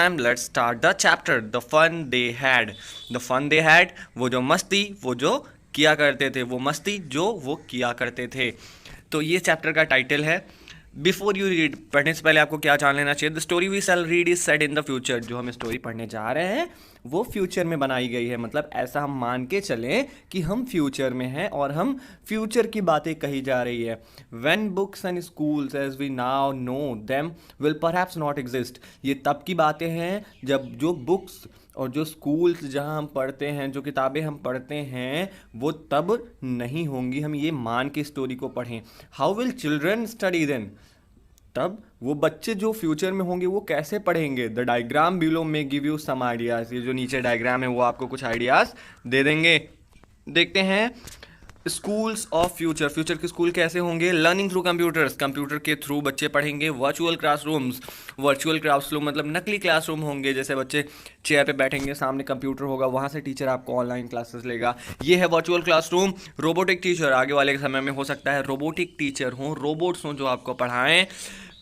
Time let's start the chapter the fun they had. The fun they had, वो जो मस्ती, वो जो किया करते थे, वो मस्ती जो वो किया करते थे। तो ये चैप्टर का टाइटल है। बिफोर यू रीड, पढ़ने से पहले आपको क्या जान लेना चाहिए। The story we shall read is set in the future. जो हम स्टोरी पढ़ने जा रहे हैं वो फ्यूचर में बनाई गई है, मतलब ऐसा हम मान के चलें कि हम फ्यूचर में हैं और हम फ्यूचर की बातें कही जा रही है। When books and schools as we now know them will perhaps not exist. ये तब की बातें हैं जब जो बुक्स और जो स्कूल्स जहाँ हम पढ़ते हैं, जो किताबें हम पढ़ते हैं, वो तब नहीं होंगी। हम ये मान के स्टोरी को पढ़ें। How will children study then, तब वो बच्चे जो फ्यूचर में होंगे वो कैसे पढ़ेंगे। द डायग्राम बिलो में गिव यू सम आइडियाज। ये जो नीचे डायग्राम है वो आपको कुछ आइडियाज दे देंगे। देखते हैं स्कूल्स ऑफ फ्यूचर। फ्यूचर के स्कूल कैसे होंगे। लर्निंग थ्रू कंप्यूटर्स, कंप्यूटर के थ्रू बच्चे पढ़ेंगे। वर्चुअल क्लासरूम्स, वर्चुअल क्लासरूम मतलब नकली क्लासरूम होंगे, जैसे बच्चे चेयर पे बैठेंगे, सामने कंप्यूटर होगा, वहाँ से टीचर आपको ऑनलाइन क्लासेस लेगा। ये है वर्चुअल क्लासरूम। रोबोटिक टीचर, आगे वाले के समय में हो सकता है रोबोटिक टीचर हों, रोबोट्स हों जो आपको पढ़ाएं।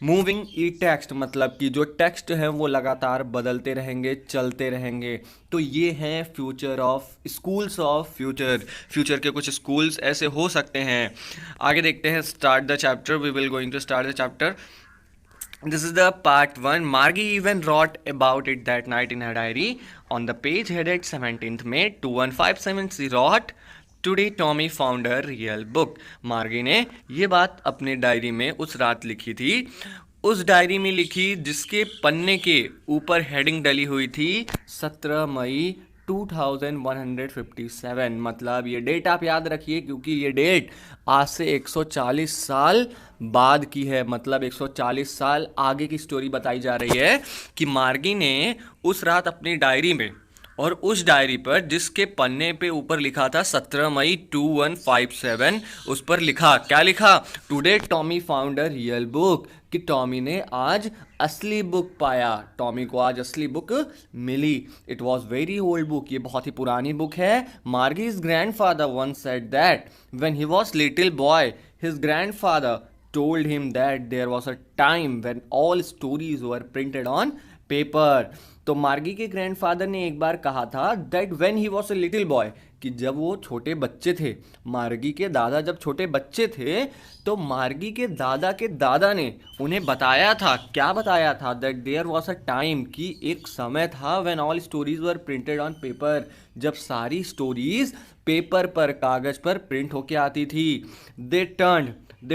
मूविंग ई टेक्स्ट, मतलब कि जो टेक्स्ट हैं वो लगातार बदलते रहेंगे, चलते रहेंगे। तो ये हैं future of schools of future. Future के कुछ स्कूल्स ऐसे हो सकते हैं। आगे देखते हैं। Start the chapter, we will going to start the chapter. This is the part 1. Margie even wrote about it that night in her diary. On the page headed 17th May 2157, she wrote, Today Tommy found a real book. मार्गी ने ये बात अपने diary में उस रात लिखी थी। उस डायरी में लिखी जिसके पन्ने के ऊपर हेडिंग डली हुई थी 17 मई 2157। मतलब ये डेट आप याद रखिए, क्योंकि ये डेट आज से 140 साल बाद की है। मतलब 140 साल आगे की स्टोरी बताई जा रही है कि मार्गी ने उस रात अपनी डायरी में, और उस डायरी पर जिसके पन्ने पे ऊपर लिखा था 17 मई 2157, उस पर लिखा, क्या लिखा। Today Tommy found a real book, कि टॉमी ने आज असली बुक पाया, टॉमी को आज असली बुक मिली। It was very old book, ये बहुत ही पुरानी बुक है। Margie's grandfather once said that when he was little boy his grandfather told him that there was a time when all stories were printed on paper। तो मार्गी के grandfather ने एक बार कहा था that when he was a little boy, कि जब वो छोटे बच्चे थे, मार्गी के दादा जब छोटे बच्चे थे, तो मार्गी के दादा ने उन्हें बताया था, क्या बताया था, that there was a time, कि एक समय था when all stories were printed on paper, जब सारी स्टोरीज पेपर पर, कागज पर प्रिंट होके आती थी। They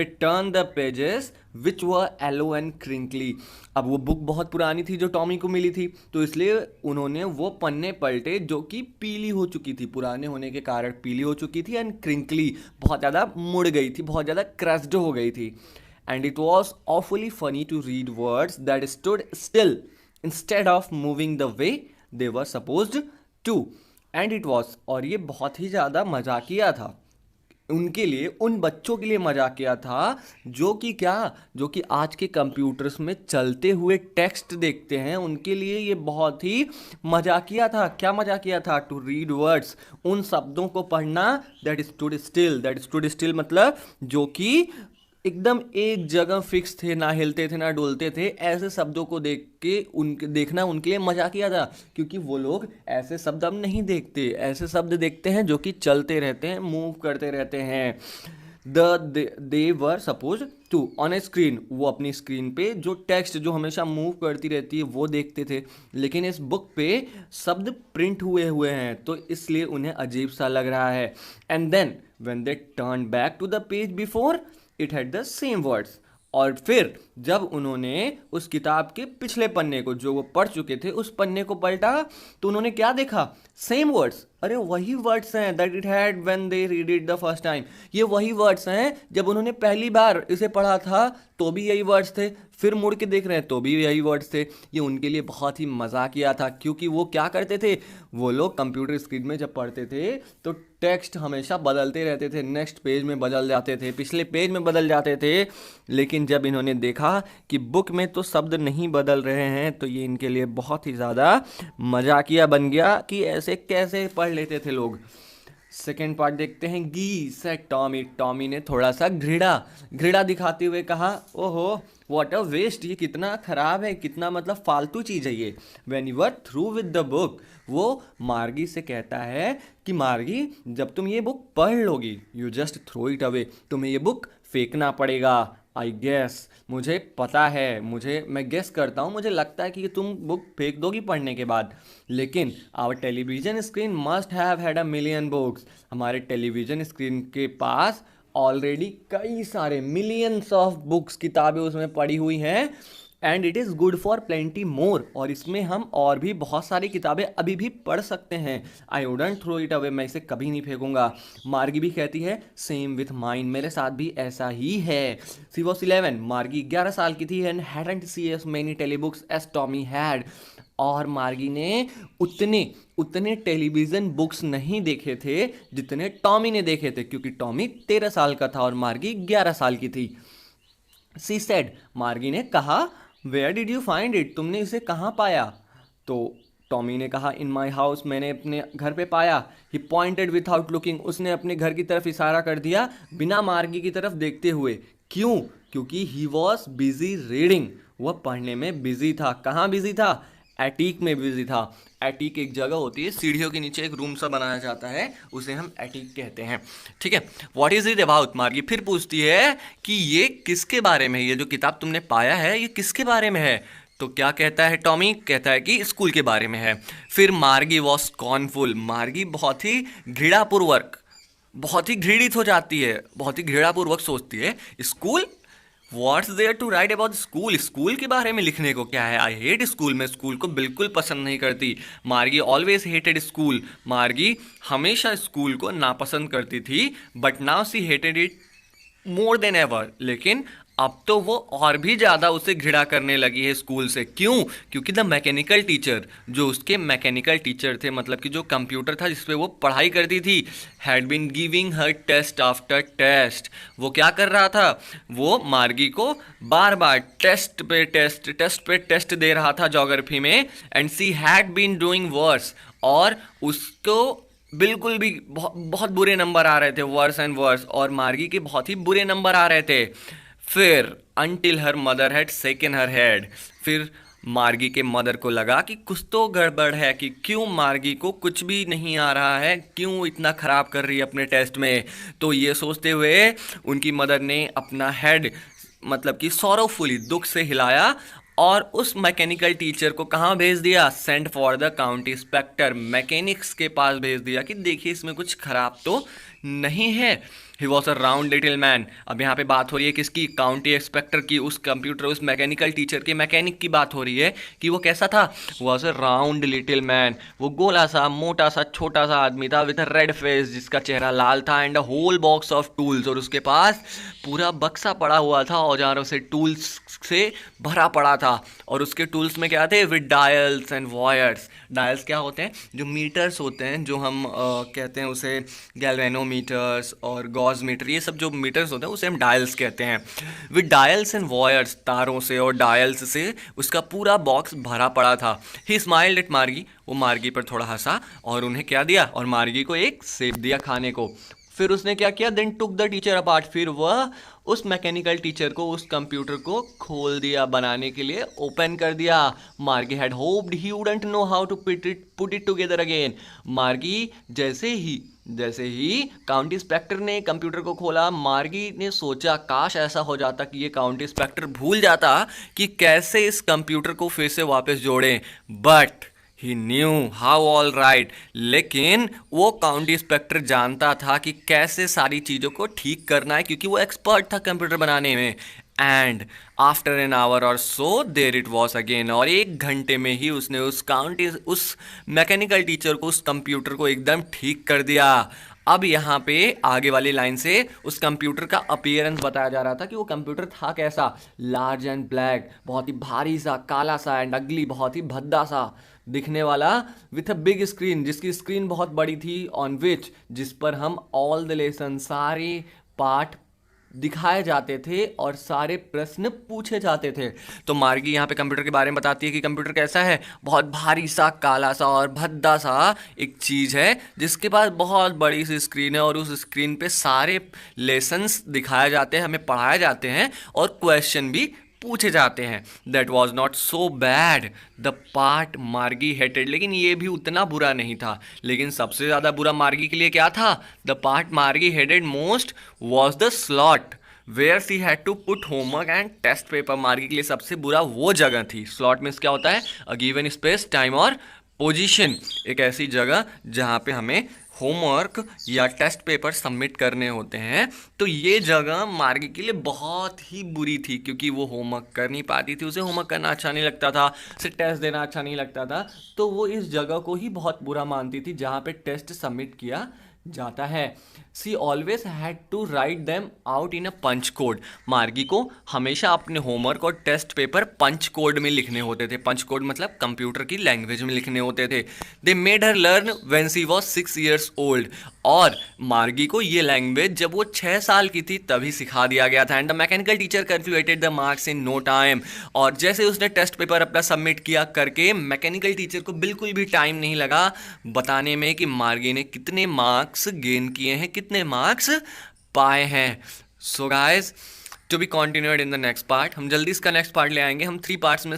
turn the pages which were yellow and crinkly. अब वो बुक बहुत पुरानी थी जो टॉमी को मिली थी, तो इसलिए उन्होंने वो पन्ने पलटे जो कि पीली हो चुकी थी, पुराने होने के कारण पीली हो चुकी थी, एंड क्रिंकली बहुत ज़्यादा मुड़ गई थी, बहुत ज़्यादा क्रस्ड हो गई थी। And it was awfully funny to read words that stood still instead of moving the way they were supposed to. And it was, और ये बहुत ही ज़्यादा मजाकिया था उनके लिए, उन बच्चों के लिए मजाकिया था जो कि क्या, जो कि आज के कंप्यूटर्स में चलते हुए टेक्स्ट देखते हैं, उनके लिए ये बहुत ही मजाकिया था। क्या मजाकिया था। टू रीड वर्ड्स, उन शब्दों को पढ़ना, दैट स्टूड स्टिल मतलब जो कि एकदम एक जगह फिक्स थे, ना हिलते थे ना डोलते थे, ऐसे शब्दों को देख के उनके देखना उनके लिए मजाकिया था, क्योंकि वो लोग ऐसे शब्द अब नहीं देखते, ऐसे शब्द देखते हैं जो कि चलते रहते हैं, मूव करते रहते हैं। They were suppose to on a screen, वो अपनी स्क्रीन पे जो टेक्स्ट जो हमेशा मूव करती रहती है वो देखते थे, लेकिन इस बुक पे शब्द प्रिंट हुए हुए हैं, तो इसलिए उन्हें अजीब सा लग रहा है। And then when they turn back to the page before it had the same words, और फिर जब उन्होंने उस किताब के पिछले पन्ने को, जो वो पढ़ चुके थे, उस पन्ने को पलटा, तो उन्होंने क्या देखा, सेम वर्ड्स। अरे वही वर्ड्स हैं that it had when they read it the first time. ये वही वर्ड्स हैं जब उन्होंने पहली बार इसे पढ़ा था तो भी यही वर्ड्स थे, फिर मुड़ के देख रहे हैं तो भी यही वर्ड्स थे। ये उनके लिए बहुत ही मजाकिया था, क्योंकि वो क्या करते थे, वो लोग कंप्यूटर स्क्रीन में जब पढ़ते थे तो टेक्स्ट हमेशा बदलते रहते थे, नेक्स्ट पेज में बदल जाते थे, पिछले पेज में बदल जाते थे। लेकिन जब इन्होंने देखा कि बुक में तो शब्द नहीं बदल रहे हैं, तो ये इनके लिए बहुत ही ज़्यादा मजाकिया बन गया कि ऐसे कैसे पढ़ लेते थे लोग। सेकेंड पार्ट देखते हैं। गी सेड टॉमी, टॉमी ने थोड़ा सा घृणा घृणा दिखाते हुए कहा, ओहो व्हाट अ वेस्ट, ये कितना खराब है, कितना मतलब फालतू चीज़ है ये। When you are through with the book, वो मार्गी से कहता है कि मार्गी जब तुम ये बुक पढ़ लोगी, you just throw it away, तुम्हें ये बुक फेंकना पड़ेगा। आई गेस, मुझे पता है, मैं गेस करता हूँ, मुझे लगता है कि तुम बुक फेंक दोगी पढ़ने के बाद। लेकिन our television screen must have had a million books, हमारे टेलीविजन स्क्रीन के पास ऑलरेडी कई सारे मिलियंस ऑफ बुक्स, किताबें उसमें पड़ी हुई हैं। And it is good for plenty more, और इसमें हम और भी बहुत सारी किताबें अभी भी पढ़ सकते हैं। I wouldn't throw it away, मैं इसे कभी नहीं फेंकूंगा। मार्गी भी कहती है सेम विथ माइन, मेरे साथ भी ऐसा ही है। सी वॉज 11, मार्गी 11 साल की थी and hadn't see as many telebooks as Tommy had, और मार्गी ने उतने उतने टेलीविज़न बुक्स नहीं देखे थे जितने टॉमी ने देखे थे, क्योंकि टॉमी 13 साल का था और मार्गी 11 साल की थी। सी सेड, मार्गी ने कहा, where did you find it, तुमने इसे कहाँ पाया? तो टॉमी ने कहा, इन माई हाउस, मैंने अपने घर पे पाया। ही पॉइंटेड विथआउट लुकिंग, उसने अपने घर की तरफ इशारा कर दिया बिना मार्गी की तरफ देखते हुए। क्यों? क्योंकि ही वॉज बिजी रीडिंग, वह पढ़ने में बिजी था। कहाँ बिजी था? एटीक में बिजी था। एटीक एक जगह होती है, सीढ़ियों के नीचे एक रूम सा बनाया जाता है, उसे हम एटीक कहते हैं। ठीक है, व्हाट इज इट अबाउट, मार्गी फिर पूछती है कि ये किसके बारे में है, ये जो किताब तुमने पाया है ये किसके बारे में है? तो क्या कहता है टॉमी? कहता है कि स्कूल के बारे में है। फिर मार्गी वॉज स्कॉर्नफुल, मार्गी बहुत ही घृणापूर्वक, बहुत ही घृणित हो जाती है, बहुत ही घृणापूर्वक सोचती है, school, what's there to write about school, school के बारे में लिखने को क्या है? आई हेट स्कूल, मैं स्कूल को बिल्कुल पसंद नहीं करती। मार्गी ऑलवेज हेटेड स्कूल, मार्गी हमेशा स्कूल को नापसंद करती थी। But now see hated it more than ever, लेकिन अब तो वो और भी ज़्यादा उसे घृणा करने लगी है स्कूल से। क्यों? क्योंकि द मैकेनिकल टीचर, जो उसके मैकेनिकल टीचर थे, मतलब कि जो कंप्यूटर था जिसपे वो पढ़ाई करती थी, had been giving her test after test. वो क्या कर रहा था? वो मार्गी को बार बार टेस्ट पे टेस्ट दे रहा था ज्योग्राफी में। And she had been doing worse, और उसको बिल्कुल भी बहुत बुरे नंबर आ रहे थे, वर्स एंड वर्स, और मार्गी के बहुत ही बुरे नंबर आ रहे थे। फिर until her mother had सेकन her head, फिर मार्गी के मदर को लगा कि कुछ तो गड़बड़ है, कि क्यों मार्गी को कुछ भी नहीं आ रहा है, क्यों इतना ख़राब कर रही है अपने टेस्ट में। तो ये सोचते हुए उनकी मदर ने अपना हेड, मतलब कि सॉरोफुली, दुख से हिलाया, और उस मैकेनिकल टीचर को कहाँ भेज दिया? Sent for the county inspector, mechanics के पास भेज दिया कि देखिए इसमें कुछ खराब तो नहीं है। He was a round little man, अब यहाँ पे बात हो रही है किसकी? काउंटी इंस्पेक्टर की, उस कंप्यूटर, उस मैकेनिकल टीचर के मैकेनिक की बात हो रही है कि वो कैसा था? Was a round little man, वो गोला सा, मोटा सा, छोटा सा आदमी था, विद अ रेड फेस, जिसका चेहरा लाल था, and a whole box of tools, और उसके पास पूरा बक्सा पड़ा हुआ था औजारों से, टूल्स से भरा पड़ा था। और उसके टूल्स में क्या थे? With dials and wires. Dials क्या होते हैं? जो मीटर्स होते हैं, जो हम कहते हैं उसे गैल्वेनोमीटर्स और गॉज मीटर, ये सब जो मीटर्स होते हैं उसे हम डायल्स कहते हैं। विद डायल्स एंड वायर्स, तारों से और डायल्स से उसका पूरा बॉक्स भरा पड़ा था। ही स्माइल्ड एट मार्गी, वो मार्गी पर थोड़ा हंसा और उन्हें क्या दिया? और मार्गी को एक सेब दिया खाने को। फिर उसने क्या किया? Then took the teacher apart, फिर वह उस मैकेनिकल टीचर को, उस कंप्यूटर को खोल दिया, बनाने के लिए ओपन कर दिया। Margie had hoped he wouldn't know how to put it together again. Margie जैसे ही काउंटी इंस्पेक्टर ने कंप्यूटर को खोला, मार्गी ने सोचा काश ऐसा हो जाता कि ये काउंटी इंस्पेक्टर भूल जाता कि कैसे इस कंप्यूटर को फिर से वापस जोड़ें। But he knew how all right, लेकिन वो काउंटी इंस्पेक्टर जानता था कि कैसे सारी चीज़ों को ठीक करना है, क्योंकि वो एक्सपर्ट था कंप्यूटर बनाने में। एंड आफ्टर एन आवर और सो देर इट वॉज अगेन, और 1 घंटे में ही उसने उस मैकेनिकल टीचर को, उस कंप्यूटर को एकदम ठीक कर दिया। अब यहाँ पे आगे वाली लाइन से उस कंप्यूटर का अपीयरेंस बताया जा रहा था कि वो कंप्यूटर था कैसा? लार्ज एंड ब्लैक, बहुत ही भारी सा, काला सा, एंड अगली, बहुत ही भद्दा सा दिखने वाला, विथ अ बिग स्क्रीन, जिसकी स्क्रीन बहुत बड़ी थी, ऑन विच, जिस पर हम ऑल द लेसन, सारे पाठ दिखाए जाते थे और सारे प्रश्न पूछे जाते थे। तो मार्गी यहाँ पे कंप्यूटर के बारे में बताती है कि कंप्यूटर कैसा है, बहुत भारी सा, काला सा और भद्दा सा एक चीज़ है जिसके पास बहुत बड़ी सी स्क्रीन है और उस स्क्रीन पे सारे लेसन्स दिखाए जाते हैं, हमें पढ़ाए जाते हैं और क्वेश्चन भी पूछे जाते हैं। That was not so bad the part मार्गी हेटेड, लेकिन ये भी उतना बुरा नहीं था। लेकिन सबसे ज़्यादा बुरा मार्गी के लिए क्या था? The part Margie hated most was the slot where she had to put homework and test paper. Margie के लिए सबसे बुरा वो जगह थी। स्लॉट मीन्स क्या होता है? अ गिवन स्पेस, टाइम और पोजीशन, एक ऐसी जगह जहाँ पे हमें होमवर्क या टेस्ट पेपर सबमिट करने होते हैं। तो ये जगह मार्गी के लिए बहुत ही बुरी थी क्योंकि वो होमवर्क कर नहीं पाती थी, उसे होमवर्क करना अच्छा नहीं लगता था, उसे टेस्ट देना अच्छा नहीं लगता था। तो वो इस जगह को ही बहुत बुरा मानती थी जहाँ पे टेस्ट सबमिट किया जाता है। She always had to write them out in a punch code. Margie को हमेशा अपने होमवर्क और टेस्ट पेपर पंच कोड में लिखने होते थे। पंच कोड मतलब कंप्यूटर की लैंग्वेज में लिखने होते थे। They made her learn when she was 6 years old. और मार्गी को ये लैंग्वेज जब वो 6 साल की थी तभी सिखा दिया गया था। And the mechanical teacher calculated the marks in no time. और जैसे उसने टेस्ट पेपर अपना सबमिट किया करके, मैकेनिकल टीचर को बिल्कुल भी टाइम नहीं लगा बताने में कि मार्गी ने कितने मार्क्स गेन किए हैं, कितने मार्क्स पाए हैं। So guys, to be continued in the next part. हम जल्दी इसका नेक्स्ट पार्ट ले आएंगे। हम 3 पार्ट्स में